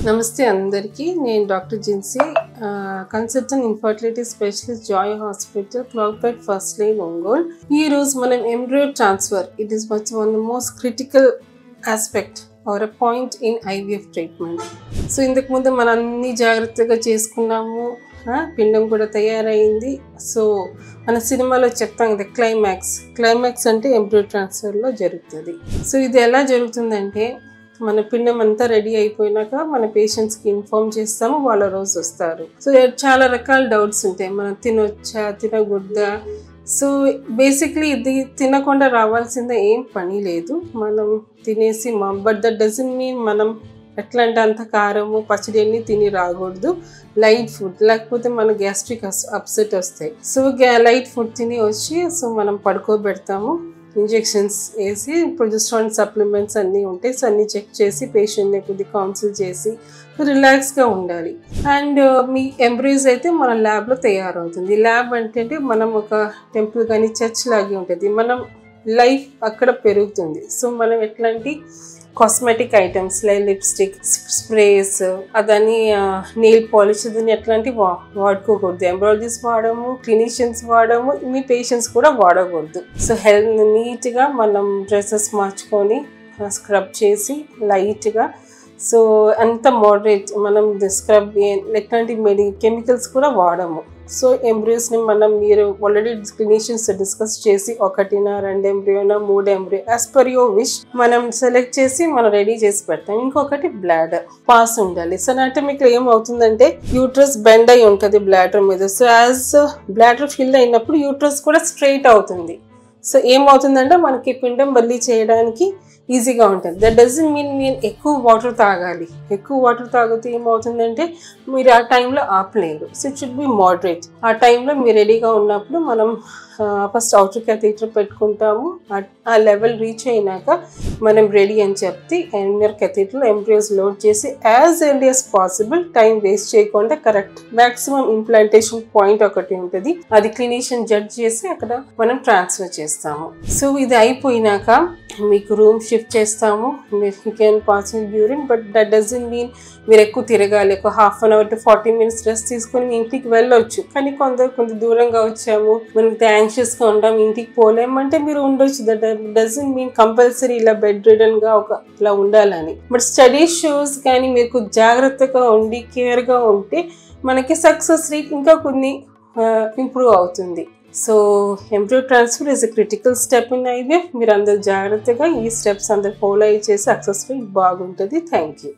నమస్తే అందరికీ నేను doctor Jincy consultant infertility specialist Joy hospital క్లాక్పేట్ ఫస్ట్ లైన్ ఒంగోల్. ఈ రోజు మనం embryo transfer it is one of the most critical aspect or a point in IVF treatment. So ఇంతకు ముందు మనం అన్ని జాగ్రత్తగా చేసుకున్నాము, పిండం కూడా తయారైంది. సో మన సినిమాలో చెప్తాం కదా క్లైమాక్స్ అంటే ఎంబ్రియో ట్రాన్స్ఫర్లో జరుగుతుంది. సో ఇది ఎలా జరుగుతుందంటే మన పిండం అంతా రెడీ అయిపోయినాక మన పేషెంట్స్కి ఇన్ఫార్మ్ చేస్తాము, వాళ్ళ రోజు వస్తారు. సో చాలా రకాల డౌట్స్ ఉంటాయి, మనం తినొచ్చా తినకూడదా. సో బేసిక్లీ ఇది తినకుండా రావాల్సిందే ఏం పని లేదు, మనం తినేసి బట్ దట్ డజంట్ మీన్ మనం ఎట్లా అంటే అంత కారము పచ్చడి అన్ని తిని రాకూడదు. లైట్ ఫుడ్ లేకపోతే మన గ్యాస్ట్రిక్ అప్సెట్ వస్తాయి. సో లైట్ ఫుడ్ తిని వచ్చి సో మనం పడుకోబెడతాము, ఇంజెక్షన్స్ వేసి ప్రొజెస్ట్రాన్ సప్లిమెంట్స్ అన్నీ ఉంటాయి. సో అన్నీ చెక్ చేసి పేషెంట్ని కొద్దిగా కౌన్సిల్ చేసి రిలాక్స్గా ఉండాలి. అండ్ మీ ఎంబ్రియోస్ అయితే మన ల్యాబ్లో తయారవుతుంది. ల్యాబ్ అంటే మనం ఒక టెంపుల్ కానీ చర్చ్ లాగే ఉంటుంది, మనం లైఫ్ అక్కడ పెరుగుతుంది. సో మనం ఎట్లాంటి cosmetic items like lipstick, sprays, అదని నెయిల్ పాలిష్ అదని ఎట్లాంటివి వాడుకోకూడదు. ఎంబ్రాయిడరీస్ వాడము, క్లినిషియన్స్ వాడము, మీ పేషెంట్స్ కూడా వాడకూడదు. సో హెల్త్ నీట్గా మనం డ్రెస్సెస్ మార్చుకొని స్క్రబ్ చేసి లైట్గా, సో అంత మోడరేట్ మనం స్క్రబ్ ఎట్లాంటి కెమికల్స్ కూడా వాడము. సో ఎంబ్రియోస్ని మీరు ఆల్రెడీ క్లినిషియన్స్ డిస్కస్ చేసి 1, 2 ఎంబ్రియోనా 3 embryo as per your wish మనం సెలెక్ట్ చేసి మనం రెడీ చేసి పెడతాం. ఇంకొకటి బ్లాడర్ పాస్ ఉండాలి. సో అనాటమిక్లో ఏమవుతుందంటే యూట్రస్ బెండ్ అయి ఉంటుంది బ్లాడర్ మీద. సో యాజ్ బ్లాడర్ ఫిల్ అయినప్పుడు యూట్రస్ కూడా స్ట్రైట్ అవుతుంది. సో ఏమవుతుందంటే మనకి పిండం బదిలీ చేయడానికి ఈజీగా ఉంటుంది. దట్ డజంట్ మీన్ మీరు ఎక్కువ వాటర్ తాగాలి. ఎక్కువ వాటర్ తాగితే ఏమవుతుందంటే మీరు ఆ టైంలో ఆపలేరు. So it should be moderate. ఆ టైంలో మీరు రెడీగా ఉన్నప్పుడు మనం ఫస్ట్ అవుటర్ క్యాథీటర్ పెట్టుకుంటాము. ఆ లెవెల్ రీచ్ అయినాక మనం రెడీ అని చెప్తే ఇన్నర్ క్యాథీటర్లో ఎంబ్రియోస్ లోడ్ చేసి as early as possible, time waste చేయకుండా కరెక్ట్ మ్యాక్సిమం ఇంప్లాంటేషన్ పాయింట్ ఒకటి ఉంటుంది, అది క్లినిషియన్ జడ్జ్ చేసి అక్కడ మనం ట్రాన్స్ఫర్ చేస్తాము. సో ఇది అయిపోయినాక మీకు రూమ్ షిఫ్ట్ చేస్తాము. You can pass urine, but that doesn't mean మీరు ఎక్కువ తిరగాలి. ఒక ½ an hour to 40 minutes rest తీసుకొని మీ ఇంటికి వెళ్ళొచ్చు. కానీ కొంత దూరంగా వచ్చాము, మనకి యాంగ్షియస్గా ఉంటాం, ఇంటికి పోలేమంటే మీరు ఉండొచ్చు. దట్ డజంట్ మీన్ కంపల్సరీ ఇలా బెడ్ రిడన్గా ఇలా ఉండాలని. బట్ స్టడీ షోస్ కానీ మీరు జాగ్రత్తగా ఉండి కేర్గా ఉంటే మనకి సక్సెస్ రేట్ ఇంకా కొన్ని ఇంప్రూవ్ అవుతుంది. So embryo transfer is a critical step in IVF. మీరు అందరు జాగ్రత్తగా ఈ స్టెప్స్ అందరు ఫాలో చేసి సక్సెస్ రేట్ బాగుంటుంది. Thank you.